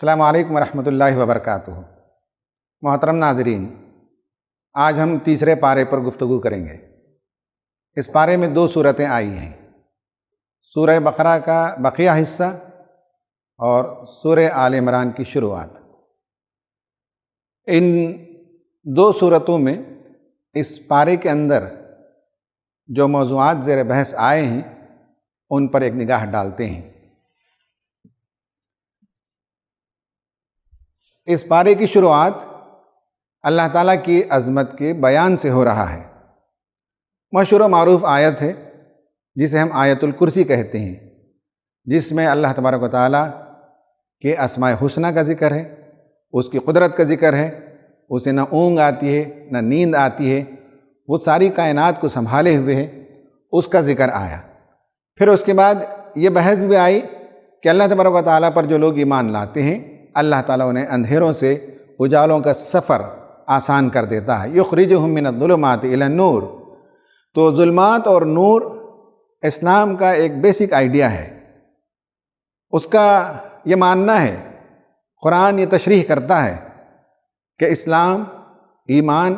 السلام علیکم ورحمۃ اللہ وبرکاتہ۔ محترم ناظرین، آج ہم تیسرے پارے پر گفتگو کریں گے۔ اس پارے میں دو صورتیں آئی ہیں، سورہ بقرہ کا بقیہ حصہ اور سورہ آل عمران کی شروعات۔ ان دو صورتوں میں اس پارے کے اندر جو موضوعات زیر بحث آئے ہیں ان پر ایک نگاہ ڈالتے ہیں۔ اس پارے کی شروعات اللہ تعالیٰ کی عظمت کے بیان سے ہو رہا ہے۔ مشہور و معروف آیت ہے جسے ہم آیت الکرسی کہتے ہیں، جس میں اللہ تبارک و تعالیٰ کے اسماء حسنہ کا ذکر ہے، اس کی قدرت کا ذکر ہے، اسے نہ اونگ آتی ہے نہ نیند آتی ہے، وہ ساری کائنات کو سنبھالے ہوئے ہے، اس کا ذکر آیا۔ پھر اس کے بعد یہ بحث بھی آئی کہ اللہ تبارک و تعالیٰ پر جو لوگ ایمان لاتے ہیں، اللہ تعالیٰ انہیں اندھیروں سے اجالوں کا سفر آسان کر دیتا ہے۔ یخرجہم من الظلمات الی النور۔ تو ظلمات اور نور اسلام کا ایک بیسک آئیڈیا ہے، اس کا یہ ماننا ہے، قرآن یہ تشریح کرتا ہے کہ اسلام، ایمان،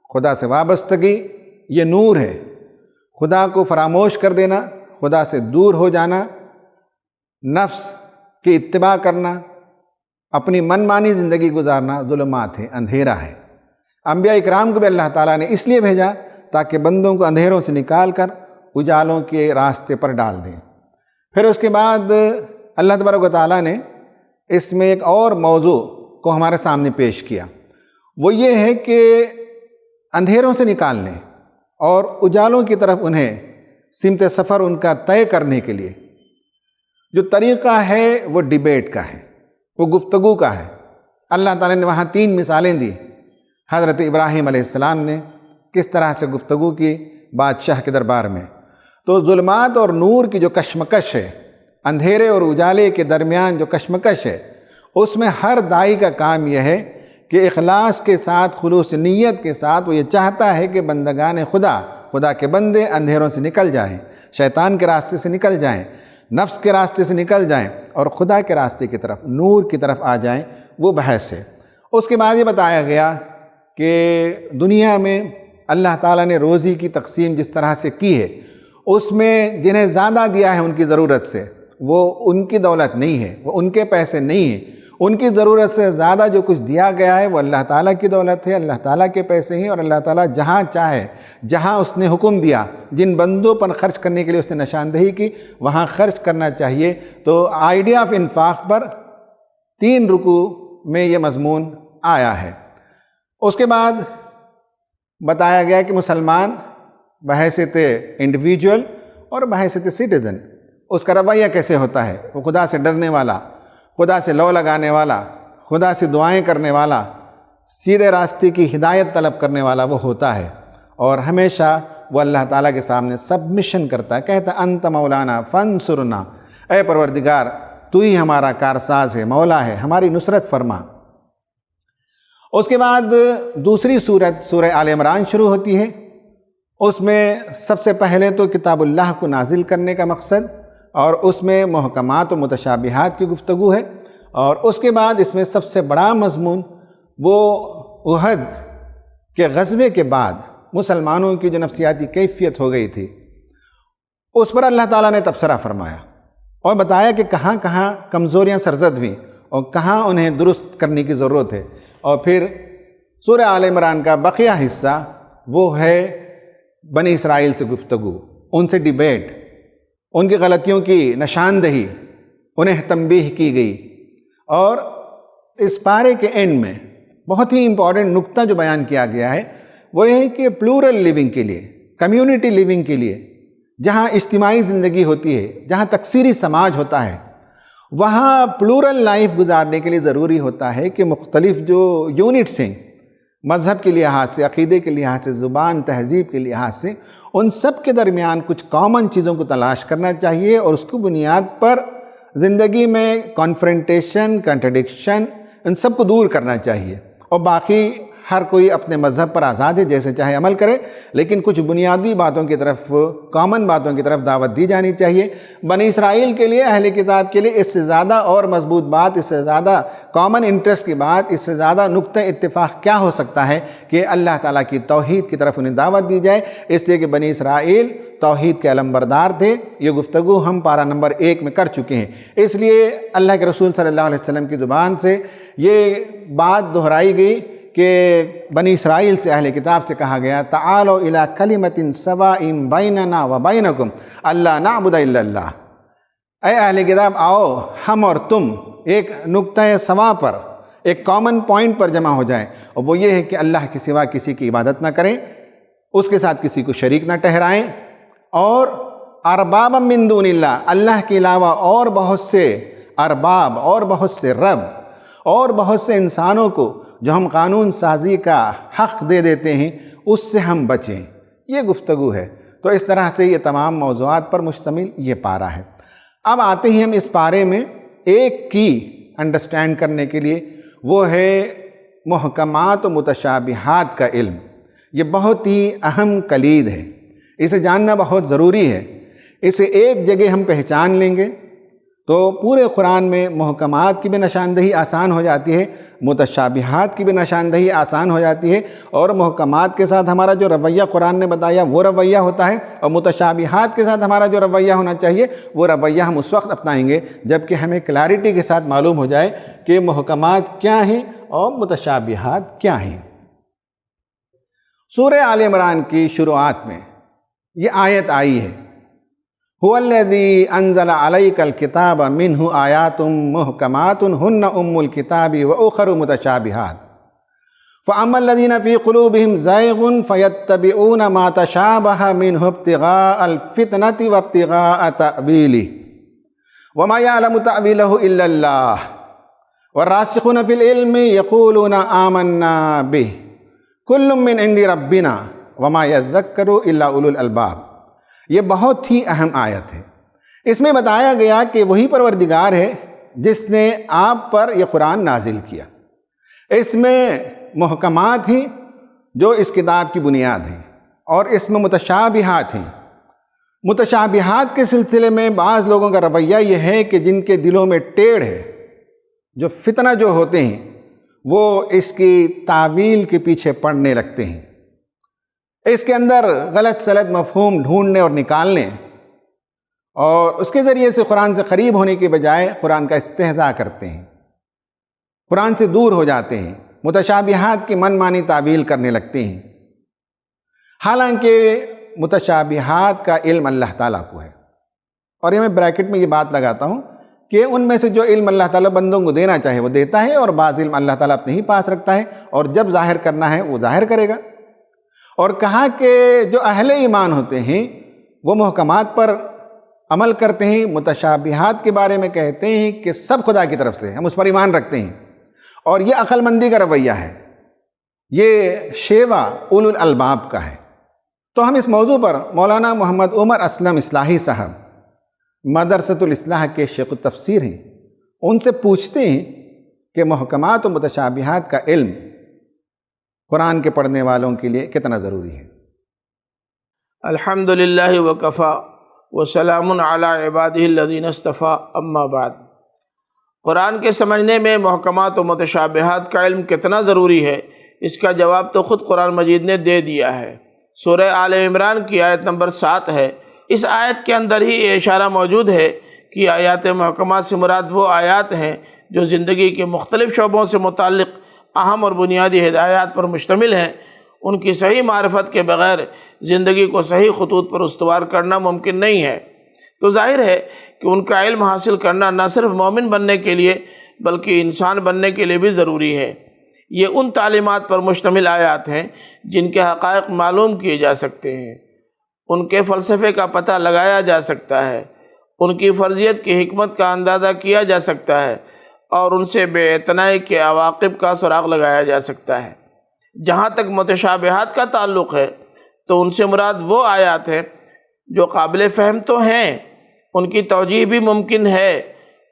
خدا سے وابستگی یہ نور ہے۔ خدا کو فراموش کر دینا، خدا سے دور ہو جانا، نفس کی اتباع کرنا، اپنی من مانی زندگی گزارنا ظلمات ہے، اندھیرا ہے۔ انبیاء اکرام کو بھی اللہ تعالیٰ نے اس لیے بھیجا تاکہ بندوں کو اندھیروں سے نکال کر اجالوں کے راستے پر ڈال دیں۔ پھر اس کے بعد اللہ تبارک و تعالیٰ نے اس میں ایک اور موضوع کو ہمارے سامنے پیش کیا، وہ یہ ہے کہ اندھیروں سے نکالنے اور اجالوں کی طرف انہیں سمت سفر ان کا طے کرنے کے لیے جو طریقہ ہے وہ ڈیبیٹ کا ہے، وہ گفتگو کا ہے۔ اللہ تعالیٰ نے وہاں 3 مثالیں دی۔ حضرت ابراہیم علیہ السلام نے کس طرح سے گفتگو کی بادشاہ کے دربار میں۔ تو ظلمات اور نور کی جو کشمکش ہے، اندھیرے اور اجالے کے درمیان جو کشمکش ہے، اس میں ہر داعی کا کام یہ ہے کہ اخلاص کے ساتھ، خلوص نیت کے ساتھ وہ یہ چاہتا ہے کہ بندگان خدا کے بندے اندھیروں سے نکل جائیں، شیطان کے راستے سے نکل جائیں، نفس کے راستے سے نکل جائیں اور خدا کے راستے کی طرف، نور کی طرف آ جائیں، وہ بحث ہے۔ اس کے بعد یہ بتایا گیا کہ دنیا میں اللہ تعالیٰ نے روزی کی تقسیم جس طرح سے کی ہے، اس میں جنہیں زیادہ دیا ہے ان کی ضرورت سے، وہ ان کی دولت نہیں ہے، وہ ان کے پیسے نہیں ہیں، ان کی ضرورت سے زیادہ جو کچھ دیا گیا ہے وہ اللہ تعالیٰ کی دولت ہے، اللہ تعالیٰ کے پیسے ہیں، اور اللہ تعالیٰ جہاں چاہے، جہاں اس نے حکم دیا، جن بندوں پر خرچ کرنے کے لیے اس نے نشاندہی کی، وہاں خرچ کرنا چاہیے۔ تو آئیڈیا آف انفاق پر 3 رکوع میں یہ مضمون آیا ہے۔ اس کے بعد بتایا گیا کہ مسلمان بحیثیت انڈیویجول اور بحیثیت سٹیزن اس کا رویہ کیسے ہوتا ہے۔ وہ خدا سے ڈرنے والا، خدا سے لو لگانے والا، خدا سے دعائیں کرنے والا، سیدھے راستے کی ہدایت طلب کرنے والا وہ ہوتا ہے، اور ہمیشہ وہ اللہ تعالیٰ کے سامنے سبمیشن کرتا ہے، کہتا انت مولانا فانصرنا، اے پروردگار تو ہی ہمارا کارساز ہے، مولا ہے، ہماری نصرت فرما۔ اس کے بعد دوسری سورت سورہ آل عمران شروع ہوتی ہے۔ اس میں سب سے پہلے تو کتاب اللہ کو نازل کرنے کا مقصد، اور اس میں محکمات و متشابہات کی گفتگو ہے، اور اس کے بعد اس میں سب سے بڑا مضمون وہ احد کے غزوے کے بعد مسلمانوں کی جو نفسیاتی کیفیت ہو گئی تھی، اس پر اللہ تعالیٰ نے تبصرہ فرمایا اور بتایا کہ کہاں کہاں کمزوریاں سرزد ہوئیں اور کہاں انہیں درست کرنے کی ضرورت ہے۔ اور پھر سورہ آل عمران کا بقیہ حصہ وہ ہے بنی اسرائیل سے گفتگو، ان سے ڈیبیٹ، ان کی غلطیوں کی نشاندہی، انہیں تنبیہ کی گئی۔ اور اس پارے کے اینڈ میں بہت ہی امپورٹنٹ نقطہ جو بیان کیا گیا ہے وہ یہ ہے کہ پلورل لیونگ کے لیے، کمیونٹی لیونگ کے لیے، جہاں اجتماعی زندگی ہوتی ہے، جہاں تکثیری سماج ہوتا ہے، وہاں پلورل لائف گزارنے کے لیے ضروری ہوتا ہے کہ مختلف جو یونٹس ہیں، مذہب کے لحاظ سے، عقیدے کے لحاظ سے، زبان، تہذیب کے لحاظ سے، ان سب کے درمیان کچھ کامن چیزوں کو تلاش کرنا چاہیے، اور اس کی بنیاد پر زندگی میں کانفرنٹیشن، کنٹرڈکشن، ان سب کو دور کرنا چاہیے، اور باقی ہر کوئی اپنے مذہب پر آزاد ہے، جیسے چاہے عمل کرے، لیکن کچھ بنیادی باتوں کی طرف، کامن باتوں کی طرف دعوت دی جانی چاہیے۔ بنی اسرائیل کے لیے، اہل کتاب کے لیے اس سے زیادہ اور مضبوط بات، اس سے زیادہ کامن انٹرسٹ کی بات، اس سے زیادہ نقطہ اتفاق کیا ہو سکتا ہے کہ اللہ تعالیٰ کی توحید کی طرف انہیں دعوت دی جائے، اس لیے کہ بنی اسرائیل توحید کے علمبردار تھے۔ یہ گفتگو ہم پارہ نمبر 1 میں کر چکے ہیں، اس لیے اللہ کے رسول صلی اللہ علیہ وسلم کی زبان سے یہ بات دہرائی گئی کہ بنی اسرائیل سے، اہل کتاب سے کہا گیا تعالوا الی کلمۃ سواء بیننا وبینکم الا نعبد الا اللہ، اے اہل کتاب آؤ ہم اور تم ایک نقطہ سوا پر، ایک کامن پوائنٹ پر جمع ہو جائیں، اور وہ یہ ہے کہ اللہ کے سوا کسی کی عبادت نہ کریں، اس کے ساتھ کسی کو شریک نہ ٹھہرائیں، اور اربابا من دون اللہ، اللہ کے علاوہ اور بہت سے ارباب اور بہت سے رب اور بہت سے انسانوں کو جو ہم قانون سازی کا حق دے دیتے ہیں اس سے ہم بچیں۔ یہ گفتگو ہے۔ تو اس طرح سے یہ تمام موضوعات پر مشتمل یہ پارہ ہے۔ اب آتے ہیں ہم اس پارے میں ایک کی انڈرسٹینڈ کرنے کے لیے، وہ ہے محکمات و متشابہات کا علم۔ یہ بہت ہی اہم کلید ہے، اسے جاننا بہت ضروری ہے۔ اسے ایک جگہ ہم پہچان لیں گے تو پورے قرآن میں محکمات کی بھی نشاندہی آسان ہو جاتی ہے، متشابہات کی بھی نشاندہی آسان ہو جاتی ہے، اور محکمات کے ساتھ ہمارا جو رویہ قرآن نے بتایا وہ رویہ ہوتا ہے، اور متشابہات کے ساتھ ہمارا جو رویہ ہونا چاہیے وہ رویہ ہم اس وقت اپنائیں گے جب کہ ہمیں کلیئرٹی کے ساتھ معلوم ہو جائے کہ محکمات کیا ہیں اور متشابہات کیا ہیں۔ سورہ آل عمران کی شروعات میں یہ آیت آئی ہے، هو الذي انزل عليك الكتاب منه آيات محكمات هن ام الكتاب واخر متشابهات فاما الذين في قلوبهم زيغ فيتبعون ما تشابه منه ابتغاء الفتنة وابتغاء تأويله وما يعلم تأويله الا الله والراسخون في العلم يقولون آمنا به كل من عند ربنا وما يذكر الا اولو الالباب۔ یہ بہت ہی اہم آیت ہے۔ اس میں بتایا گیا کہ وہی پروردگار ہے جس نے آپ پر یہ قرآن نازل کیا۔ اس میں محکمات ہیں جو اس کتاب کی بنیاد ہیں، اور اس میں متشابہات ہیں۔ متشابہات کے سلسلے میں بعض لوگوں کا رویہ یہ ہے کہ جن کے دلوں میں ٹیڑھ ہے، جو فتنہ جو ہوتے ہیں، وہ اس کی تعویل کے پیچھے پڑنے لگتے ہیں، اس کے اندر غلط سلط مفہوم ڈھونڈنے اور نکالنے، اور اس کے ذریعے سے قرآن سے قریب ہونے کے بجائے قرآن کا استہزاء کرتے ہیں، قرآن سے دور ہو جاتے ہیں، متشابہات کی من مانی تعویل کرنے لگتے ہیں۔ حالانکہ متشابہات کا علم اللہ تعالیٰ کو ہے، اور یہ میں بریکٹ میں یہ بات لگاتا ہوں کہ ان میں سے جو علم اللہ تعالیٰ بندوں کو دینا چاہے وہ دیتا ہے، اور بعض علم اللہ تعالیٰ اپنے ہی پاس رکھتا ہے، اور جب ظاہر کرنا ہے وہ ظاہر کرے گا۔ اور کہا کہ جو اہل ایمان ہوتے ہیں وہ محکمات پر عمل کرتے ہیں، متشابہات کے بارے میں کہتے ہیں کہ سب خدا کی طرف سے، ہم اس پر ایمان رکھتے ہیں، اور یہ عقل مندی کا رویہ ہے، یہ شیوا اولو الالباب کا ہے۔ تو ہم اس موضوع پر مولانا محمد عمر اسلم اصلاحی صاحب مدرسۃ الاصلاح کے شیخ التفسیر ہیں، ان سے پوچھتے ہیں کہ محکمات و متشابہات کا علم قرآن کے پڑھنے والوں کے لیے کتنا ضروری ہے۔ الحمدللہ وکفا وسلام علی عبادہ الذین اصطفیٰ، اما بعد۔ قرآن کے سمجھنے میں محکمات و متشابہات کا علم کتنا ضروری ہے، اس کا جواب تو خود قرآن مجید نے دے دیا ہے۔ سورہ آل عمران کی آیت نمبر 7 ہے۔ اس آیت کے اندر ہی یہ اشارہ موجود ہے کہ آیات محکمات سے مراد وہ آیات ہیں جو زندگی کے مختلف شعبوں سے متعلق اہم اور بنیادی ہدایات پر مشتمل ہیں۔ ان کی صحیح معرفت کے بغیر زندگی کو صحیح خطوط پر استوار کرنا ممکن نہیں ہے۔ تو ظاہر ہے کہ ان کا علم حاصل کرنا نہ صرف مومن بننے کے لیے بلکہ انسان بننے کے لیے بھی ضروری ہے۔ یہ ان تعلیمات پر مشتمل آیات ہیں جن کے حقائق معلوم کیے جا سکتے ہیں، ان کے فلسفے کا پتہ لگایا جا سکتا ہے، ان کی فرضیت کی حکمت کا اندازہ کیا جا سکتا ہے، اور ان سے بے اعتنائی کے عواقب کا سراغ لگایا جا سکتا ہے۔ جہاں تک متشابہات کا تعلق ہے تو ان سے مراد وہ آیات ہیں جو قابل فہم تو ہیں، ان کی توجیہ بھی ممکن ہے،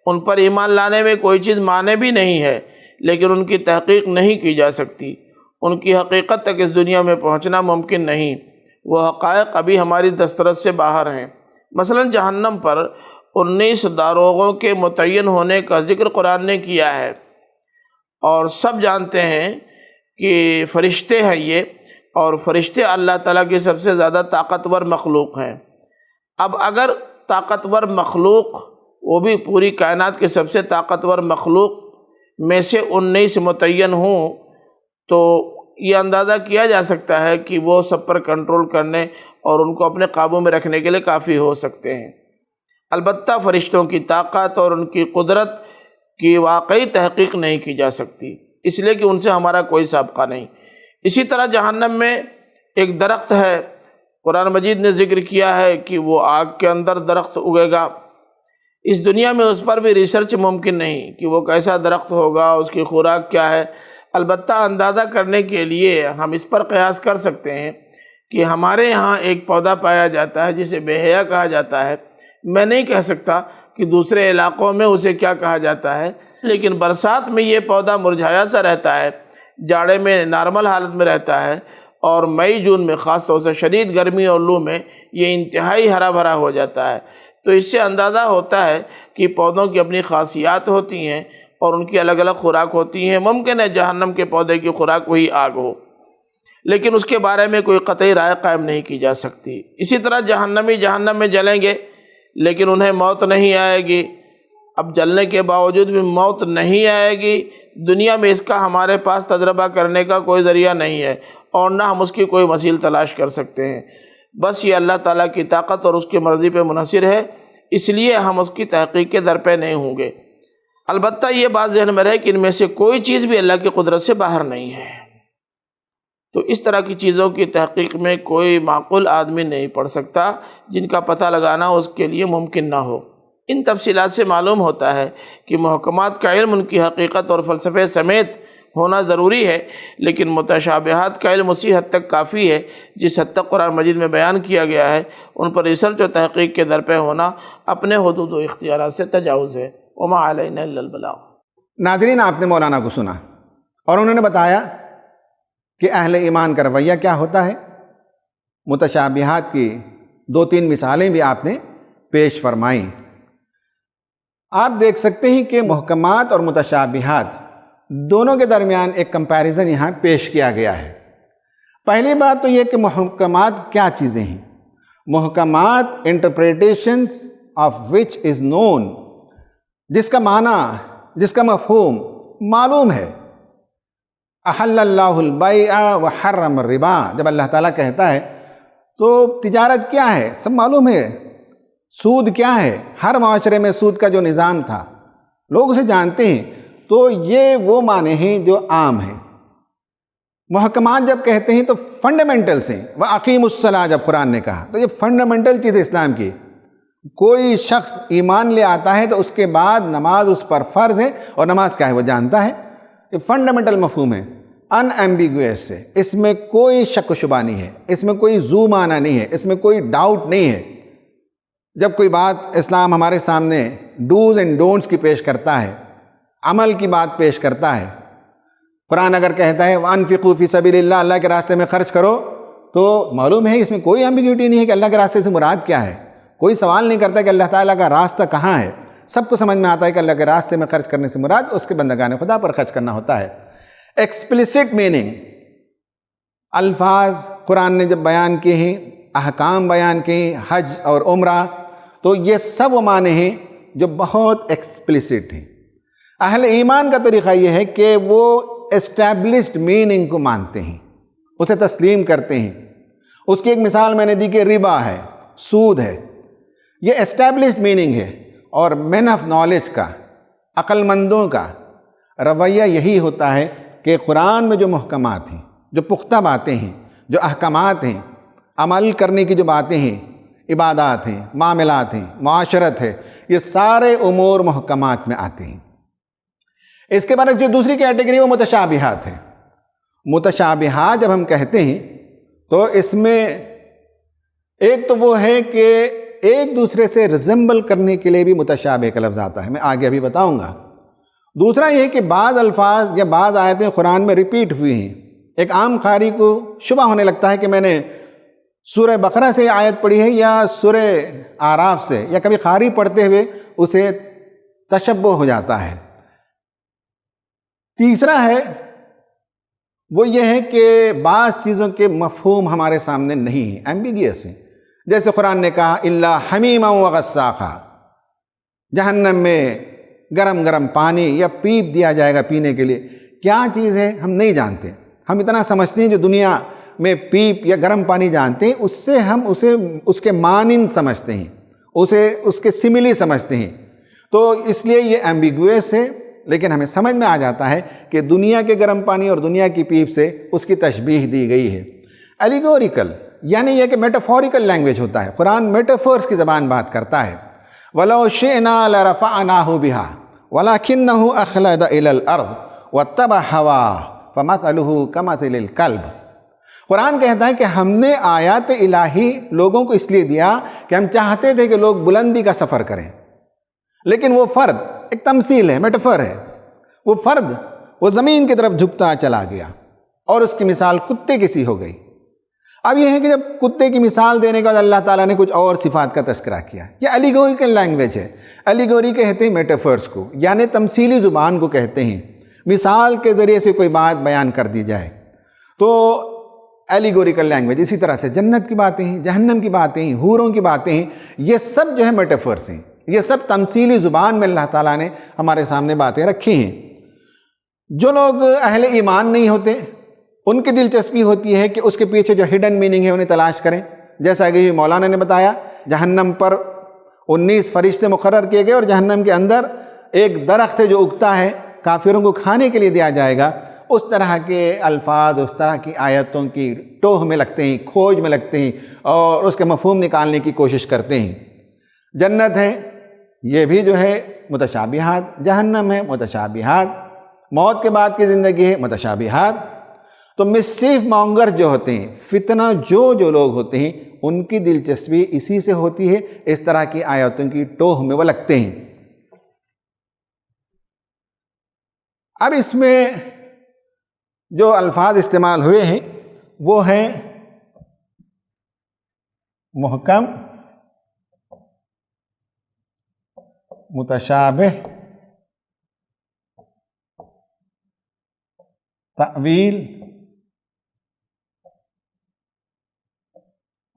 ان پر ایمان لانے میں کوئی چیز مانع بھی نہیں ہے، لیکن ان کی تحقیق نہیں کی جا سکتی، ان کی حقیقت تک اس دنیا میں پہنچنا ممکن نہیں، وہ حقائق ابھی ہماری دسترس سے باہر ہیں۔ مثلا جہنم پر 19 داروغوں کے متعین ہونے کا ذکر قرآن نے کیا ہے، اور سب جانتے ہیں کہ فرشتے ہیں یہ، اور فرشتے اللہ تعالیٰ کی سب سے زیادہ طاقتور مخلوق ہیں۔ اب اگر طاقتور مخلوق، وہ بھی پوری کائنات کے سب سے طاقتور مخلوق میں سے 19 متعین ہوں، تو یہ اندازہ کیا جا سکتا ہے کہ وہ سب پر کنٹرول کرنے اور ان کو اپنے قابو میں رکھنے کے لیے کافی ہو سکتے ہیں۔ البتہ فرشتوں کی طاقت اور ان کی قدرت کی واقعی تحقیق نہیں کی جا سکتی، اس لیے کہ ان سے ہمارا کوئی سابقہ نہیں۔ اسی طرح جہنم میں ایک درخت ہے، قرآن مجید نے ذکر کیا ہے کہ وہ آگ کے اندر درخت اگے گا۔ اس دنیا میں اس پر بھی ریسرچ ممکن نہیں کہ وہ کیسا درخت ہوگا، اس کی خوراک کیا ہے۔ البتہ اندازہ کرنے کے لیے ہم اس پر قیاس کر سکتے ہیں کہ ہمارے یہاں ایک پودا پایا جاتا ہے جسے بے حیا کہا جاتا ہے۔ میں نہیں کہہ سکتا کہ دوسرے علاقوں میں اسے کیا کہا جاتا ہے، لیکن برسات میں یہ پودا مرجھایا سا رہتا ہے، جاڑے میں نارمل حالت میں رہتا ہے، اور مئی جون میں خاص طور سے شدید گرمی اور لو میں یہ انتہائی ہرا بھرا ہو جاتا ہے۔ تو اس سے اندازہ ہوتا ہے کہ پودوں کی اپنی خاصیات ہوتی ہیں اور ان کی الگ الگ خوراک ہوتی ہیں۔ ممکن ہے جہنم کے پودے کی خوراک وہی آگ ہو، لیکن اس کے بارے میں کوئی قطعی رائے قائم نہیں کی جا سکتی۔ اسی طرح جہنمی جہنم میں جلیں گے لیکن انہیں موت نہیں آئے گی۔ اب جلنے کے باوجود بھی موت نہیں آئے گی، دنیا میں اس کا ہمارے پاس تجربہ کرنے کا کوئی ذریعہ نہیں ہے، اور نہ ہم اس کی کوئی وسیل تلاش کر سکتے ہیں۔ بس یہ اللہ تعالیٰ کی طاقت اور اس کی مرضی پہ منحصر ہے، اس لیے ہم اس کی تحقیق کے در پہ نہیں ہوں گے۔ البتہ یہ بات ذہن میں رہے کہ ان میں سے کوئی چیز بھی اللہ کی قدرت سے باہر نہیں ہے۔ تو اس طرح کی چیزوں کی تحقیق میں کوئی معقول آدمی نہیں پڑ سکتا جن کا پتہ لگانا اس کے لیے ممکن نہ ہو۔ ان تفصیلات سے معلوم ہوتا ہے کہ محکمات کا علم ان کی حقیقت اور فلسفے سمیت ہونا ضروری ہے، لیکن متشابہات کا علم اسی حد تک کافی ہے جس حد تک قرآن مجید میں بیان کیا گیا ہے۔ ان پر ریسرچ و تحقیق کے در پہ ہونا اپنے حدود و اختیارات سے تجاوز ہے۔ وما علینا الا البلاغ۔ ناظرین، آپ نے مولانا کو سنا اور انہوں نے بتایا کہ اہل ایمان کا رویہ کیا ہوتا ہے۔ متشابہات کی 2-3 مثالیں بھی آپ نے پیش فرمائیں۔ آپ دیکھ سکتے ہیں کہ محکمات اور متشابہات دونوں کے درمیان ایک کمپیریزن یہاں پیش کیا گیا ہے۔ پہلی بات تو یہ کہ محکمات کیا چیزیں ہیں۔ محکمات انٹرپریٹیشنز آف وچ از نون، جس کا معنی، جس کا مفہوم معلوم ہے۔ احل اللہ البیع وحرم الربا، جب اللہ تعالیٰ کہتا ہے تو تجارت کیا ہے سب معلوم ہے، سود کیا ہے، ہر معاشرے میں سود کا جو نظام تھا لوگ اسے جانتے ہیں۔ تو یہ وہ معنی ہیں جو عام ہیں۔ محکمات جب کہتے ہیں تو فنڈامنٹلز ہیں۔ وَأَقِیمُوا الصَّلَاةَ جب قرآن نے کہا تو یہ فنڈامنٹل چیز ہے اسلام کی۔ کوئی شخص ایمان لے آتا ہے تو اس کے بعد نماز اس پر فرض ہے، اور نماز کیا ہے وہ جانتا ہے۔ یہ فنڈامنٹل مفہوم ہے، ان ایمبیگوئس ہے، اس میں کوئی شک و شبہ نہیں ہے، اس میں کوئی زو معنی نہیں ہے، اس میں کوئی ڈاؤٹ نہیں ہے۔ جب کوئی بات اسلام ہمارے سامنے ڈوز اینڈ ڈونٹس کی پیش کرتا ہے، عمل کی بات پیش کرتا ہے، قرآن اگر کہتا ہے وَأَنفِقُوا فِي سَبِيلِ اللَّهِ، اللہ کے راستے میں خرچ کرو، تو معلوم ہے اس میں کوئی ایمبیگوٹی نہیں ہے کہ اللہ کے راستے سے مراد کیا ہے۔ کوئی سوال نہیں کرتا کہ اللہ تعالیٰ کا راستہ کہاں ہے، سب کو سمجھ میں آتا ہے کہ اللہ کے راستے میں خرچ کرنے سے مراد اس کے بندگان خدا پر خرچ کرنا ہوتا ہے۔ ایکسپلیسٹ میننگ، الفاظ قرآن نے جب بیان کیے ہیں، احکام بیان کیے ہیں، حج اور عمرہ، تو یہ سب وہ معنی ہیں جو بہت ایکسپلیسٹ ہیں۔ اہل ایمان کا طریقہ یہ ہے کہ وہ اسٹیبلشڈ میننگ کو مانتے ہیں، اسے تسلیم کرتے ہیں۔ اس کی ایک مثال میں نے دی کہ ربا ہے، سود ہے، یہ اسٹیبلشڈ میننگ ہے، اور مین آف نالج کا، عقل مندوں کا رویہ یہی ہوتا ہے کہ قرآن میں جو محکمات ہیں، جو پختہ باتیں ہیں، جو احکامات ہیں، عمل کرنے کی جو باتیں ہیں، عبادات ہیں، معاملات ہیں، معاشرت ہے، یہ سارے امور محکمات میں آتے ہیں۔ اس کے بعد جو دوسری کیٹیگری وہ متشابہات ہے۔ متشابہات جب ہم کہتے ہیں تو اس میں ایک تو وہ ہے کہ ایک دوسرے سے ریزمبل کرنے کے لیے بھی متشابہ کا لفظ آتا ہے، میں آگے ابھی بتاؤں گا۔ دوسرا یہ ہے کہ بعض الفاظ یا بعض آیتیں قرآن میں ریپیٹ ہوئی ہیں، ایک عام قاری کو شبہ ہونے لگتا ہے کہ میں نے سورہ بقرہ سے آیت پڑھی ہے یا سورہ اعراف سے، یا کبھی قاری پڑھتے ہوئے اسے تشبہ ہو جاتا ہے۔ تیسرا ہے وہ یہ ہے کہ بعض چیزوں کے مفہوم ہمارے سامنے نہیں ہیں، ایمبیگیس ہیں۔ جیسے قرآن نے کہا الا حمیما وغساقا، جہنم میں گرم گرم پانی یا پیپ دیا جائے گا پینے کے لیے۔ کیا چیز ہے ہم نہیں جانتے، ہم اتنا سمجھتے ہیں جو دنیا میں پیپ یا گرم پانی جانتے ہیں اس سے ہم اسے اس کے مانند سمجھتے ہیں، اس کے سملی سمجھتے ہیں۔ تو اس لیے یہ ایمبیگوئس ہے، لیکن ہمیں سمجھ میں آ جاتا ہے کہ دنیا کے گرم پانی اور دنیا کی پیپ سے اس کی تشبیہ دی گئی ہے۔ ایلیگوریکل یعنی یہ کہ میٹافوریکل لینگویج ہوتا ہے، قرآن میٹافورس کی زبان بات کرتا ہے۔ وَلَوْ شِئْنَا لَرَفَعْنَاهُ بِهَا وَلَكِنَّهُ أَخْلَدَ إِلَى الْأَرْضِ وَاتَّبَعَ هَوَاهُ فَمَثَلُهُ كَمَثَلِ الْكَلْبِ۔ قرآن کہتا ہے کہ ہم نے آیات الہی لوگوں کو اس لیے دیا کہ ہم چاہتے تھے کہ لوگ بلندی کا سفر کریں، لیکن وہ فرد ایک تمثیل ہے، میٹافور ہے، وہ فرد وہ زمین کی طرف جھکتا چلا گیا اور اس کی مثال کتے کی سی ہو گئی۔ اب یہ ہے کہ جب کتے کی مثال دینے کے بعد اللہ تعالیٰ نے کچھ اور صفات کا تذکرہ کیا، یہ ایلیگوریکل لینگویج ہے۔ ایلیگوری کہتے ہیں میٹافورس کو، یعنی تمثیلی زبان کو کہتے ہیں، مثال کے ذریعے سے کوئی بات بیان کر دی جائے تو ایلیگوریکل لینگویج۔ اسی طرح سے جنت کی باتیں ہیں، جہنم کی باتیں ہیں، حوروں کی باتیں ہیں، یہ سب جو ہے میٹافورس ہیں، یہ سب تمثیلی زبان میں اللہ تعالیٰ نے ہمارے سامنے باتیں رکھی ہیں۔ جو لوگ اہل ایمان نہیں ہوتے ان کی دلچسپی ہوتی ہے کہ اس کے پیچھے جو ہڈن میننگ ہے انہیں تلاش کریں، جیسا کہ مولانا نے بتایا جہنم پر 19 فرشتے مقرر کیے گئے اور جہنم کے اندر ایک درخت ہے جو اگتا ہے، کافروں کو کھانے کے لیے دیا جائے گا۔ اس طرح کے الفاظ، اس طرح کی آیتوں کی ٹوہ میں لگتے ہیں، کھوج میں لگتے ہیں اور اس کے مفہوم نکالنے کی کوشش کرتے ہیں۔ جنت ہے یہ بھی جو ہے متشابہات، جہنم ہے متشابہات، موت کے بعد کی زندگی ہے متشابہات۔ تو مسچیف مانگر جو ہوتے ہیں، فتنہ جو لوگ ہوتے ہیں، ان کی دلچسپی اسی سے ہوتی ہے، اس طرح کی آیتوں کی ٹوہ میں وہ لگتے ہیں۔ اب اس میں جو الفاظ استعمال ہوئے ہیں وہ ہیں محکم، متشابہ، تأویل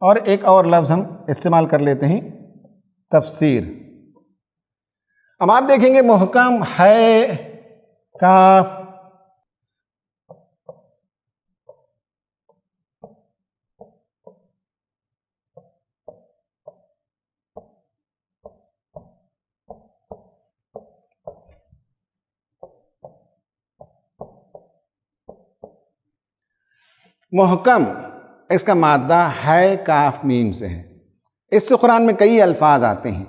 اور ایک اور لفظ ہم استعمال کر لیتے ہیں تفسیر۔ اب آپ دیکھیں گے محکم ہے، کاف، محکم اس کا مادہ ہے کاف میم سے ہے۔ اس سے قرآن میں کئی الفاظ آتے ہیں۔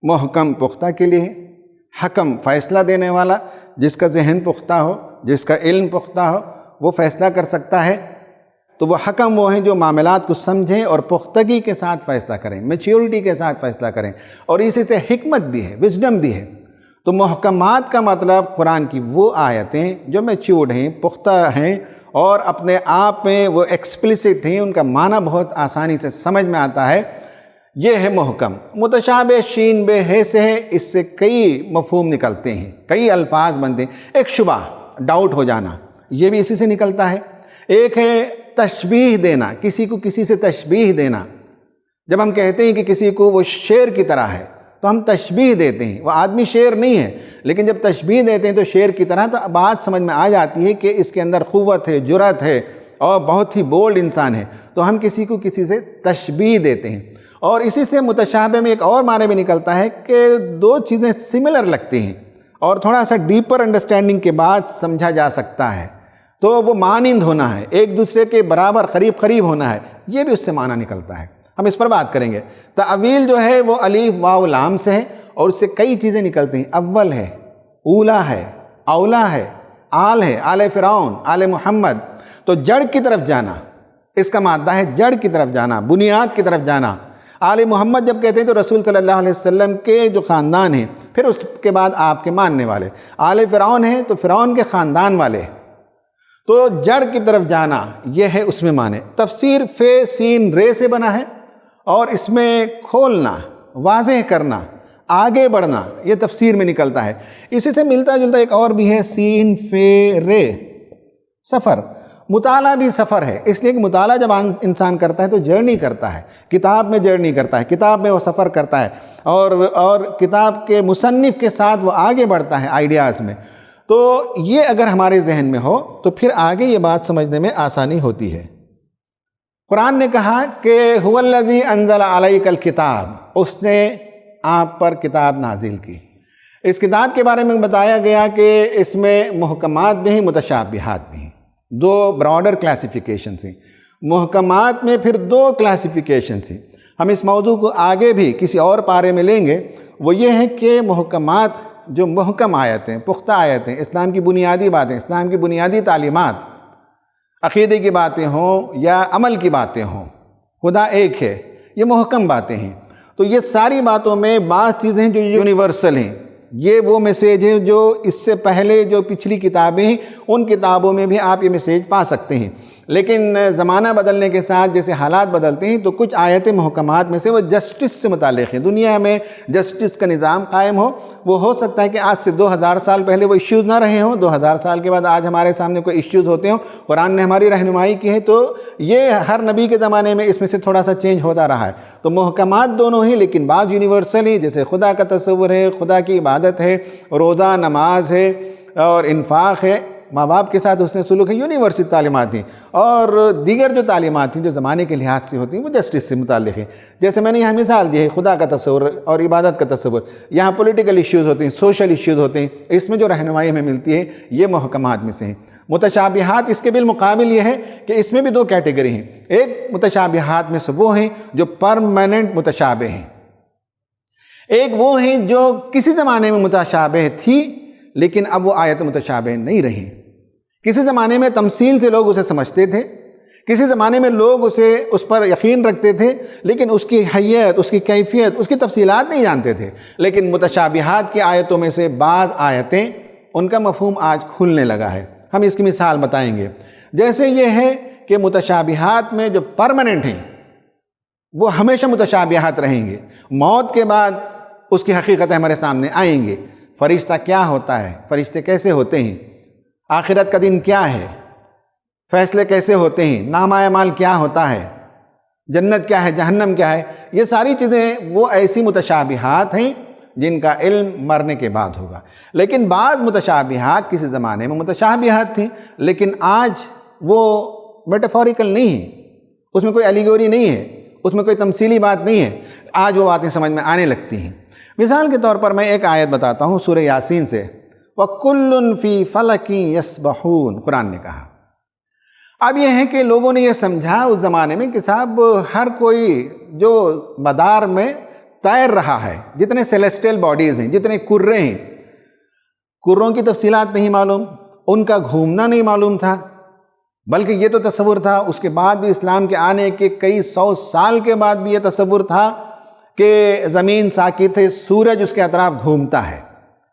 محکم پختہ کے لیے، حکم فیصلہ دینے والا، جس کا ذہن پختہ ہو، جس کا علم پختہ ہو وہ فیصلہ کر سکتا ہے۔ تو وہ حکم وہ ہیں جو معاملات کو سمجھیں اور پختگی کے ساتھ فیصلہ کریں، میچیورٹی کے ساتھ فیصلہ کریں، اور اسی سے حکمت بھی ہے، وزڈم بھی ہے۔ تو محکمات کا مطلب قرآن کی وہ آیتیں جو میچیورڈ ہیں، پختہ ہیں اور اپنے آپ میں وہ ایکسپلیسٹ ہیں، ان کا معنی بہت آسانی سے سمجھ میں آتا ہے، یہ ہے محکم۔ متشابہ شین بے ہے سے ہے، اس سے کئی مفہوم نکلتے ہیں، کئی الفاظ بنتے ہیں۔ ایک شبہ، ڈاؤٹ ہو جانا، یہ بھی اسی سے نکلتا ہے۔ ایک ہے تشبیہ دینا، کسی کو کسی سے تشبیہ دینا۔ جب ہم کہتے ہیں کہ کسی کو وہ شیر کی طرح ہے تو ہم تشبیہ دیتے ہیں، وہ آدمی شیر نہیں ہے، لیکن جب تشبیہ دیتے ہیں تو شیر کی طرح، تو بات سمجھ میں آ جاتی ہے کہ اس کے اندر قوت ہے، جرأت ہے اور بہت ہی بولڈ انسان ہے، تو ہم کسی کو کسی سے تشبیہ دیتے ہیں۔ اور اسی سے متشابہ میں ایک اور معنی بھی نکلتا ہے کہ دو چیزیں سملر لگتی ہیں اور تھوڑا سا ڈیپر انڈرسٹینڈنگ کے بعد سمجھا جا سکتا ہے، تو وہ مانند ہونا ہے، ایک دوسرے کے برابر قریب ہونا ہے، یہ بھی اس سے معنی نکلتا ہے۔ ہم اس پر بات کریں گے۔ تأویل جو ہے وہ الف واو لام سے ہے اور اس سے کئی چیزیں نکلتی ہیں۔ اول ہے، اولا ہے، اولا ہے، آل ہے، آل فرعون، آل محمد۔ تو جڑ کی طرف جانا، اس کا مادہ ہے جڑ کی طرف جانا، بنیاد کی طرف جانا۔ آل محمد جب کہتے ہیں تو رسول صلی اللہ علیہ وسلم کے جو خاندان ہیں، پھر اس کے بعد آپ کے ماننے والے۔ آل فرعون ہیں تو فرعون کے خاندان والے۔ تو جڑ کی طرف جانا یہ ہے اس میں معنی۔ تفسیر فے سین رے سے بنا ہے، اور اس میں کھولنا، واضح کرنا، آگے بڑھنا، یہ تفسیر میں نکلتا ہے۔ اسی سے ملتا جلتا ایک اور بھی ہے، سین فے رے، سفر۔ مطالعہ بھی سفر ہے، اس لیے کہ مطالعہ جب انسان کرتا ہے تو جرنی کرتا ہے، کتاب میں جرنی کرتا ہے، کتاب میں وہ سفر کرتا ہے، اور کتاب کے مصنف کے ساتھ وہ آگے بڑھتا ہے آئیڈیاز میں۔ تو یہ اگر ہمارے ذہن میں ہو تو پھر آگے یہ بات سمجھنے میں آسانی ہوتی ہے۔ قرآن نے کہا کہ هو الذی انزل علیک الکتاب، اس نے آپ پر کتاب نازل کی۔ اس کتاب کے بارے میں بتایا گیا کہ اس میں محکمات بھی ہیں، متشابہات بھی ہیں، دو براڈر کلاسیفیکیشنز ہیں۔ محکمات میں پھر دو کلاسیفیکیشنز ہیں۔ ہم اس موضوع کو آگے بھی کسی اور پارے میں لیں گے۔ وہ یہ ہے کہ محکمات، جو محکم آیتیں، پختہ آیتیں، اسلام کی بنیادی باتیں، اسلام کی بنیادی تعلیمات، عقیدے کی باتیں ہوں یا عمل کی باتیں ہوں، خدا ایک ہے، یہ محکم باتیں ہیں۔ تو یہ ساری باتوں میں بعض چیزیں جو یونیورسل ہیں، یہ وہ میسیج ہے جو اس سے پہلے جو پچھلی کتابیں ہیں ان کتابوں میں بھی آپ یہ میسیج پا سکتے ہیں۔ لیکن زمانہ بدلنے کے ساتھ جیسے حالات بدلتے ہیں تو کچھ آیتیں محکمات میں سے وہ جسٹس سے متعلق ہیں۔ دنیا میں جسٹس کا نظام قائم ہو سکتا ہے کہ آج سے 2000 سال پہلے وہ ایشوز نہ رہے ہوں، 2000 سال کے بعد آج ہمارے سامنے کوئی ایشوز ہوتے ہوں، قرآن نے ہماری رہنمائی کی ہے، تو یہ ہر نبی کے زمانے میں اس میں سے تھوڑا سا چینج ہوتا رہا ہے۔ تو محکمات دونوں ہی، لیکن بعض یونیورسل ہیں، جیسے خدا کا تصور ہے، خدا کی عبادت ہے، روزہ، نماز ہے، اور انفاق ہے، ماں باپ کے ساتھ حسن سلوک ہے، یونیورسل تعلیمات ہیں۔ اور دیگر جو تعلیمات ہیں جو زمانے کے لحاظ سے ہوتی ہیں وہ جسٹس سے متعلق ہیں۔ جیسے میں نے یہاں مثال دی ہے، خدا کا تصور اور عبادت کا تصور، یہاں پولیٹیکل ایشوز ہوتے ہیں، سوشل ایشوز ہوتے ہیں، اس میں جو رہنمائی ہمیں ملتی ہے یہ محکمات میں سے ہیں۔ متشابہات اس کے بالمقابل یہ ہے کہ اس میں بھی دو کیٹیگری ہیں۔ ایک متشابہات میں سے وہ ہیں جو پرماننٹ متشابہ ہیں، ایک وہ ہیں جو کسی زمانے میں متشابہ تھی لیکن اب وہ آیت متشابہ نہیں رہی۔ کسی زمانے میں تمثیل سے لوگ اسے سمجھتے تھے، کسی زمانے میں لوگ اس پر یقین رکھتے تھے، لیکن اس کی حیت، اس کی کیفیت، اس کی تفصیلات نہیں جانتے تھے۔ لیکن متشابہات کی آیتوں میں سے بعض آیتیں، ان کا مفہوم آج کھلنے لگا ہے۔ ہم اس کی مثال بتائیں گے۔ جیسے یہ ہے کہ متشابہات میں جو پرماننٹ ہیں وہ ہمیشہ متشابہات رہیں گے، موت کے بعد اس کی حقیقتیں ہمارے سامنے آئیں گے۔ فرشتہ کیا ہوتا ہے، فرشتے کیسے ہوتے ہیں، آخرت کا دن کیا ہے، فیصلے کیسے ہوتے ہیں، نامہ اعمال کیا ہوتا ہے، جنت کیا ہے، جہنم کیا ہے، یہ ساری چیزیں وہ ایسی متشابہات ہیں جن کا علم مرنے کے بعد ہوگا۔ لیکن بعض متشابہات کسی زمانے میں متشابہات تھیں، لیکن آج وہ میٹافوریکل نہیں ہیں، اس میں کوئی ایلیگوری نہیں ہے، اس میں کوئی تمثیلی بات نہیں ہے، آج وہ باتیں سمجھ میں آنے لگتی ہیں۔ مثال کے طور پر میں ایک آیت بتاتا ہوں سورہ یاسین سے، وَكُلٌّ فِي فَلَكٍ يَسْبَحُونَ، قرآن نے کہا۔ اب یہ ہے کہ لوگوں نے یہ سمجھا اس زمانے میں کہ صاحب ہر کوئی جو مدار میں تیر رہا ہے، جتنے سیلیسٹیل باڈیز ہیں، جتنے کرے ہیں، کروں کی تفصیلات نہیں معلوم، ان کا گھومنا نہیں معلوم تھا، بلکہ یہ تو تصور تھا، اس کے بعد بھی اسلام کے آنے کے کئی 100 سال کے بعد بھی یہ تصور تھا کہ زمین ساکت ہے، سورج اس کے اطراف گھومتا ہے،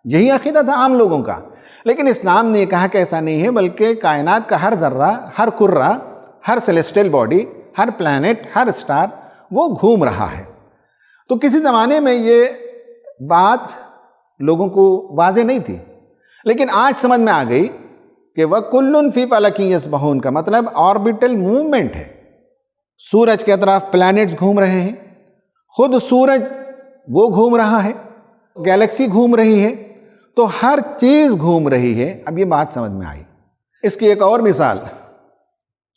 یہی عقیدہ تھا عام لوگوں کا۔ لیکن اسلام نے کہا کہ ایسا نہیں ہے، بلکہ کائنات کا ہر ذرہ، ہر کرہ، ہر سیلیسٹیل باڈی، ہر پلانٹ، ہر اسٹار وہ گھوم رہا ہے۔ تو کسی زمانے میں یہ بات لوگوں کو واضح نہیں تھی، لیکن آج سمجھ میں آ گئی کہ وَكُلٌّ فِي فَلَكٍ يَسْبَحُونَ کا مطلب آربیٹل موومنٹ ہے۔ سورج کے اطراف پلانٹس گھوم رہے ہیں، خود سورج وہ گھوم رہا ہے، گیلیکسی گھوم رہی ہے، تو ہر چیز گھوم رہی ہے۔ اب یہ بات سمجھ میں آئی۔ اس کی ایک اور مثال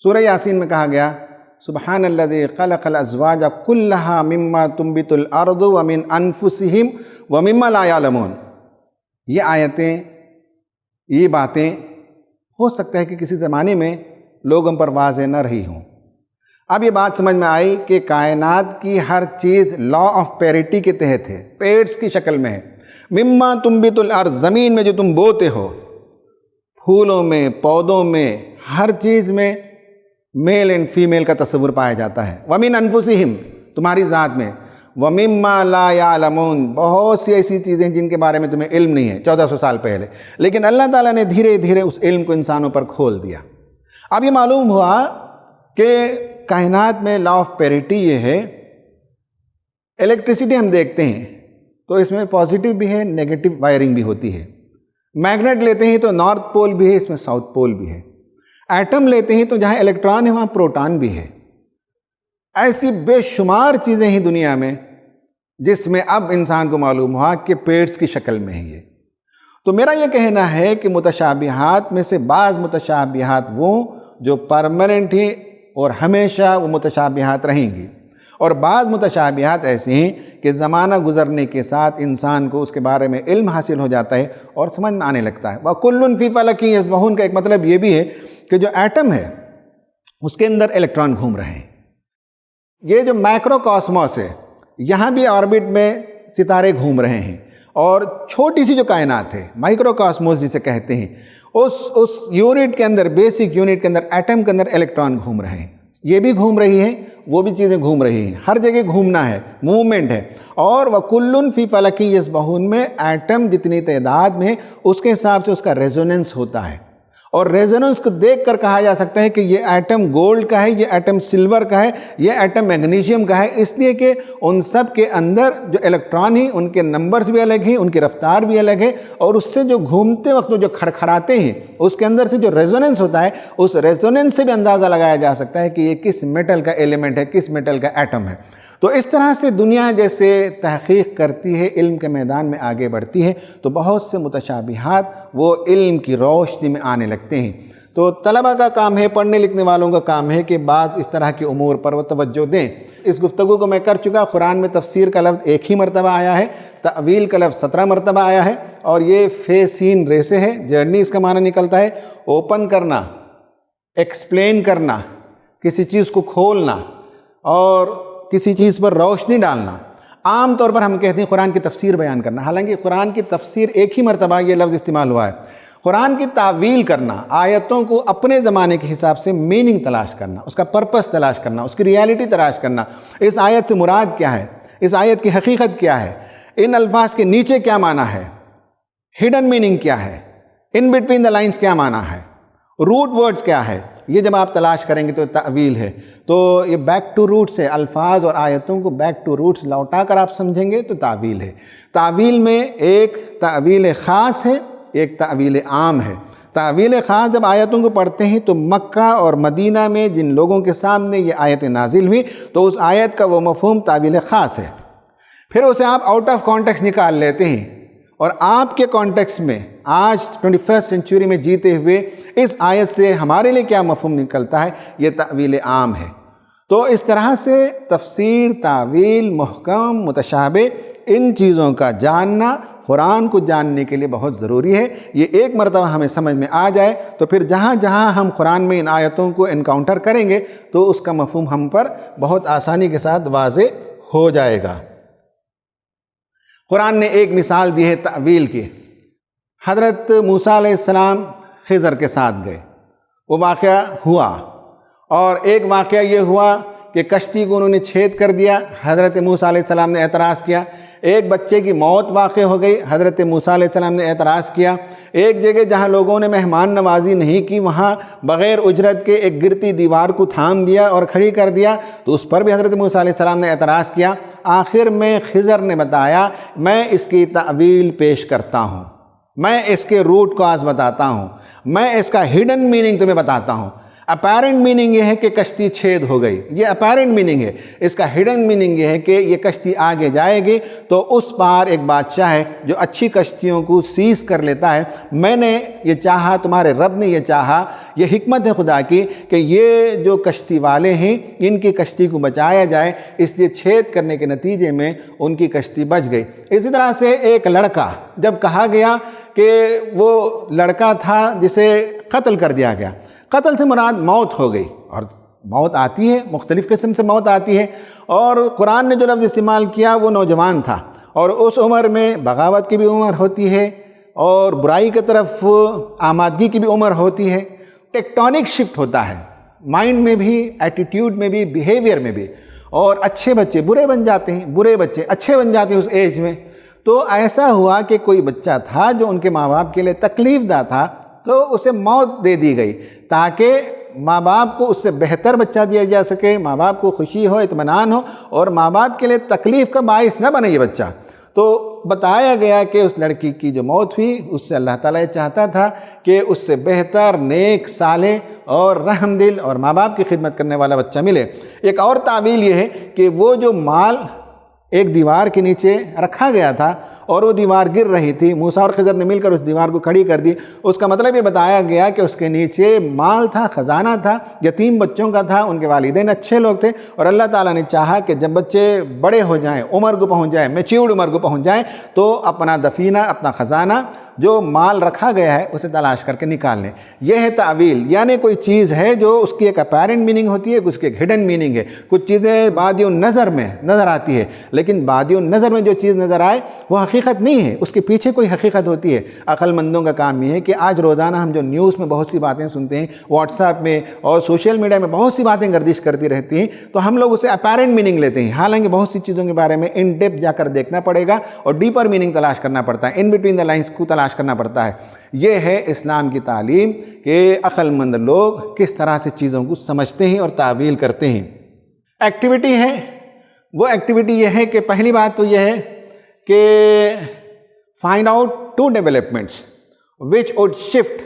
سورہ یاسین میں کہا گیا، سبحان الذی خلق الازواج کلھا مما تنبت الارض ومن انفسہم ومما لا یعلمون۔ یہ آیتیں، یہ باتیں ہو سکتا ہے کہ کسی زمانے میں لوگوں پر واضح نہ رہی ہوں۔ اب یہ بات سمجھ میں آئی کہ کائنات کی ہر چیز لا آف پیریٹی کے تحت ہے، پیڑس کی شکل میں ہے۔ مما تنبت الارض، زمین میں جو تم بوتے ہو، پھولوں میں، پودوں میں، ہر چیز میں میل اینڈ فیمیل کا تصور پایا جاتا ہے۔ وَمِنْ أَنفُسِهِمْ، تمہاری ذات میں، وَمِمَّا لَا يَعْلَمُونَ، بہت سی ایسی چیزیں جن کے بارے میں تمہیں علم نہیں ہے 1400 سال پہلے، لیکن اللہ تعالیٰ نے دھیرے دھیرے اس علم کو انسانوں پر کھول دیا۔ اب یہ معلوم ہوا کہ کائنات میں لا آف پیریٹی یہ ہے، الیکٹریسٹی ہم دیکھتے ہیں تو اس میں پازیٹیو بھی ہے، نیگیٹو وائرنگ بھی ہوتی ہے۔ میگنیٹ لیتے ہیں تو نارتھ پول بھی ہے، اس میں ساؤتھ پول بھی ہے۔ ایٹم لیتے ہیں تو جہاں الیکٹران ہے وہاں پروٹان بھی ہے۔ ایسی بے شمار چیزیں ہیں دنیا میں جس میں اب انسان کو معلوم ہوا کہ پیڑس کی شکل میں ہے یہ۔ تو میرا یہ کہنا ہے کہ متشابہات میں سے بعض متشابہات وہ جو پرماننٹ ہیں اور ہمیشہ وہ متشابہات رہیں گی، اور بعض متشابہات ایسی ہیں کہ زمانہ گزرنے کے ساتھ انسان کو اس کے بارے میں علم حاصل ہو جاتا ہے اور سمجھ میں آنے لگتا ہے۔ وَكُلٌّ فِي فَلَكٍ يَسْبَحُونَ کا ایک مطلب یہ بھی ہے کہ جو ایٹم ہے اس کے اندر الیکٹران گھوم رہے ہیں۔ یہ جو مائکرو کاسموس ہے یہاں بھی آربٹ میں ستارے گھوم رہے ہیں، اور چھوٹی سی جو کائنات ہے مائکرو کاسموس جسے کہتے ہیں اس یونٹ کے اندر، بیسک یونٹ کے اندر، ایٹم کے اندر الیکٹران گھوم رہے ہیں۔ یہ بھی گھوم رہی ہیں، وہ بھی چیزیں گھوم رہی ہیں، ہر جگہ گھومنا ہے، موومنٹ ہے۔ اور وَكُلٌّ فِي فَلَكٍ يَسْبَحُونَ میں ایٹم جتنی تعداد میں اس کے حساب سے اس کا ریزوننس ہوتا ہے، اور ریزوننس کو دیکھ کر کہا جا سکتا ہے کہ یہ ایٹم گولڈ کا ہے، یہ ایٹم سلور کا ہے، یہ ایٹم میگنیشیم کا ہے، اس لیے کہ ان سب کے اندر جو الیکٹران ہیں ان کے نمبرز بھی الگ ہیں، ان کی رفتار بھی الگ ہے، اور اس سے جو گھومتے وقت جو کھڑکھڑاتے ہیں اس کے اندر سے جو ریزوننس ہوتا ہے اس ریزوننس سے بھی اندازہ لگایا جا سکتا ہے کہ یہ کس میٹل کا ایلیمنٹ ہے، کس میٹل کا ایٹم ہے۔ تو اس طرح سے دنیا جیسے تحقیق کرتی ہے، علم کے میدان میں آگے بڑھتی ہے، تو بہت سے متشابہات وہ علم کی روشنی میں آنے لگتے ہیں۔ تو طلبہ کا کام ہے، پڑھنے لکھنے والوں کا کام ہے کہ بعض اس طرح کے امور پر وہ توجہ دیں۔ اس گفتگو کو میں کر چکا، قرآن میں تفسیر کا لفظ ایک ہی مرتبہ آیا ہے، تأویل کا لفظ 17 مرتبہ آیا ہے، اور یہ فے سین رے سے ہے، جرنی اس کا معنی نکلتا ہے اوپن کرنا، ایکسپلین کرنا، کسی چیز کو کھولنا اور کسی چیز پر روشنی ڈالنا۔ عام طور پر ہم کہتے ہیں قرآن کی تفسیر بیان کرنا، حالانکہ قرآن کی تفسیر ایک ہی مرتبہ یہ لفظ استعمال ہوا ہے۔ قرآن کی تعویل کرنا، آیتوں کو اپنے زمانے کے حساب سے میننگ تلاش کرنا، اس کا پرپس تلاش کرنا، اس کی ریالٹی تلاش کرنا، اس آیت سے مراد کیا ہے، اس آیت کی حقیقت کیا ہے، ان الفاظ کے نیچے کیا معنی ہے، ہڈن میننگ کیا ہے، ان بٹوین دا لائنز کیا معنی ہے، روٹ ورڈز کیا ہے، یہ جب آپ تلاش کریں گے تو تعویل ہے۔ تو یہ بیک ٹو روٹس ہے، الفاظ اور آیتوں کو بیک ٹو روٹس لوٹا کر آپ سمجھیں گے تو تعویل ہے۔ تعویل میں ایک تعویل خاص ہے، ایک تعویل عام ہے۔ تعویل خاص جب آیتوں کو پڑھتے ہیں تو مکہ اور مدینہ میں جن لوگوں کے سامنے یہ آیت نازل ہوئی تو اس آیت کا وہ مفہوم تعویل خاص ہے، پھر اسے آپ آؤٹ آف کانٹیکسٹ نکال لیتے ہیں، اور آپ کے کانٹیکسٹ میں آج 21 سینچری میں جیتے ہوئے اس آیت سے ہمارے لیے کیا مفہوم نکلتا ہے، یہ تعویل عام ہے۔ تو اس طرح سے تفسیر، تعویل، محکم، متشابہ، ان چیزوں کا جاننا قرآن کو جاننے کے لیے بہت ضروری ہے۔ یہ ایک مرتبہ ہمیں سمجھ میں آ جائے تو پھر جہاں جہاں ہم قرآن میں ان آیتوں کو انکاؤنٹر کریں گے تو اس کا مفہوم ہم پر بہت آسانی کے ساتھ واضح ہو جائے گا۔ قرآن نے ایک مثال دی ہے تعویل کی۔ حضرت موسیٰ علیہ السلام خضر کے ساتھ گئے، وہ واقعہ ہوا، اور ایک واقعہ یہ ہوا کہ کشتی کو انہوں نے چھید کر دیا، حضرت موسیٰ علیہ السلام نے اعتراض کیا۔ ایک بچے کی موت واقع ہو گئی، حضرت موسیٰ علیہ السلام نے اعتراض کیا۔ ایک جگہ جہاں لوگوں نے مہمان نوازی نہیں کی وہاں بغیر اجرت کے ایک گرتی دیوار کو تھام دیا اور کھڑی کر دیا، تو اس پر بھی حضرت موسیٰ علیہ السلام نے اعتراض کیا۔ آخر میں خضر نے بتایا میں اس کی تعویل پیش کرتا ہوں، میں اس کے روٹ کاز بتاتا ہوں، میں اس کا ہڈن میننگ تمہیں بتاتا ہوں۔ اپیرنٹ میننگ یہ ہے کہ کشتی چھید ہو گئی، یہ اپیرنٹ میننگ ہے۔ اس کا ہڈن میننگ یہ ہے کہ یہ کشتی آگے جائے گی تو اس پار ایک بادشاہ ہے جو اچھی کشتیوں کو سیز کر لیتا ہے۔ میں نے یہ چاہا، تمہارے رب نے یہ چاہا، یہ حکمت ہے خدا کی کہ یہ جو کشتی والے ہیں ان کی کشتی کو بچایا جائے، اس لیے چھید کرنے کے نتیجے میں ان کی کشتی بچ گئی۔ اسی طرح سے ایک لڑکا، جب کہا گیا کہ وہ لڑکا تھا جسے قتل کر دیا گیا، قتل سے مراد موت ہو گئی، اور موت آتی ہے، مختلف قسم سے موت آتی ہے، اور قرآن نے جو لفظ استعمال کیا وہ نوجوان تھا، اور اس عمر میں بغاوت کی بھی عمر ہوتی ہے اور برائی کی طرف آمادگی کی بھی عمر ہوتی ہے۔ ٹیکٹونک شفٹ ہوتا ہے مائنڈ میں بھی، ایٹیٹیوڈ میں بھی، بیہیویئر میں بھی، اور اچھے بچے برے بن جاتے ہیں، برے بچے اچھے بن جاتے ہیں اس ایج میں۔ تو ایسا ہوا کہ کوئی بچہ تھا جو ان کے ماں باپ کے لیے تکلیف دہ تھا، تو اسے موت دے دی گئی تاکہ ماں باپ کو اس سے بہتر بچہ دیا جا سکے، ماں باپ کو خوشی ہو، اطمینان ہو، اور ماں باپ کے لیے تکلیف کا باعث نہ بنے یہ بچہ۔ تو بتایا گیا کہ اس لڑکی کی جو موت ہوئی اس سے اللہ تعالیٰ یہ چاہتا تھا کہ اس سے بہتر، نیک، صالح اور رحم دل اور ماں باپ کی خدمت کرنے والا بچہ ملے۔ ایک اور تعویل یہ ہے کہ وہ جو مال ایک دیوار کے نیچے رکھا گیا تھا اور وہ دیوار گر رہی تھی، موسیٰ اور خضر نے مل کر اس دیوار کو کھڑی کر دی، اس کا مطلب یہ بتایا گیا کہ اس کے نیچے مال تھا، خزانہ تھا، یتیم بچوں کا تھا، ان کے والدین اچھے لوگ تھے، اور اللہ تعالیٰ نے چاہا کہ جب بچے بڑے ہو جائیں، عمر کو پہنچ جائیں، میچیورڈ عمر کو پہنچ جائیں، تو اپنا دفینہ، اپنا خزانہ جو مال رکھا گیا ہے اسے تلاش کر کے نکال لیں۔ یہ ہے تعویل، یعنی کوئی چیز ہے جو اس کی ایک اپیرنٹ میننگ ہوتی ہے، اس کی ایک ہڈن میننگ ہے، کچھ چیزیں بادی النظر میں نظر آتی ہے، لیکن بادی النظر میں جو چیز نظر آئے وہ حقیقت نہیں ہے، اس کے پیچھے کوئی حقیقت ہوتی ہے۔ عقل مندوں کا کام یہ ہے کہ آج روزانہ ہم جو نیوز میں بہت سی باتیں سنتے ہیں، واٹس ایپ میں اور سوشل میڈیا میں بہت سی باتیں گردش کرتی رہتی ہیں، تو ہم لوگ اسے اپیرنٹ میننگ لیتے ہیں، حالانکہ بہت سی چیزوں کے بارے میں ان ڈیپتھ جا کر دیکھنا پڑے گا اور ڈیپر میننگ تلاش کرنا پڑتا ہے، ان بٹوین دا لائنز کو تلاش کرنا پڑتا ہے۔ یہ ہے اسلام کی تعلیم کہ عقل مند لوگ کس طرح سے چیزوں کو سمجھتے ہیں اور تعویل کرتے ہیں۔ ایکٹیویٹی ہے، وہ ایکٹیویٹی یہ ہے کہ پہلی بات تو یہ ہے کہ find out 2 developments which would shift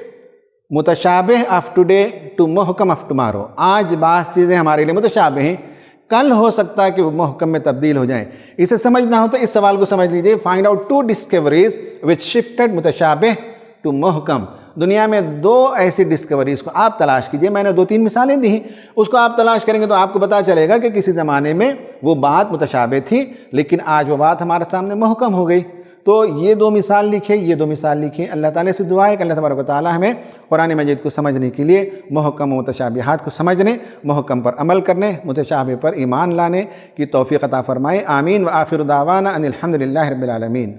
متشابہ آف ٹوڈے ٹو محکم آف ٹمارو۔ آج بعض چیزیں ہمارے لیے متشابہ ہیں، کل ہو سکتا ہے کہ وہ محکم میں تبدیل ہو جائیں۔ اسے سمجھنا ہو تو اس سوال کو سمجھ لیجئے، find out 2 discoveries which shifted متشابہ ٹو محکم۔ دنیا میں 2 ایسی ڈسکوریز کو آپ تلاش کیجئے، میں نے 2-3 مثالیں دی ہیں، اس کو آپ تلاش کریں گے تو آپ کو پتہ چلے گا کہ کسی زمانے میں وہ بات متشابہ تھی لیکن آج وہ بات ہمارے سامنے محکم ہو گئی۔ تو یہ 2 مثال لکھیں، یہ 2 مثال لکھیں۔ اللہ تعالیٰ سے دعا ہے کہ اللہ تبارک و تعالیٰ ہمیں قرآن مجید کو سمجھنے کے لیے محکم و متشابہات کو سمجھنے، محکم پر عمل کرنے، متشابہ پر ایمان لانے کی توفیق عطا فرمائے۔ آمین۔ وآخر دعوانا ان الحمد للہ رب العالمین۔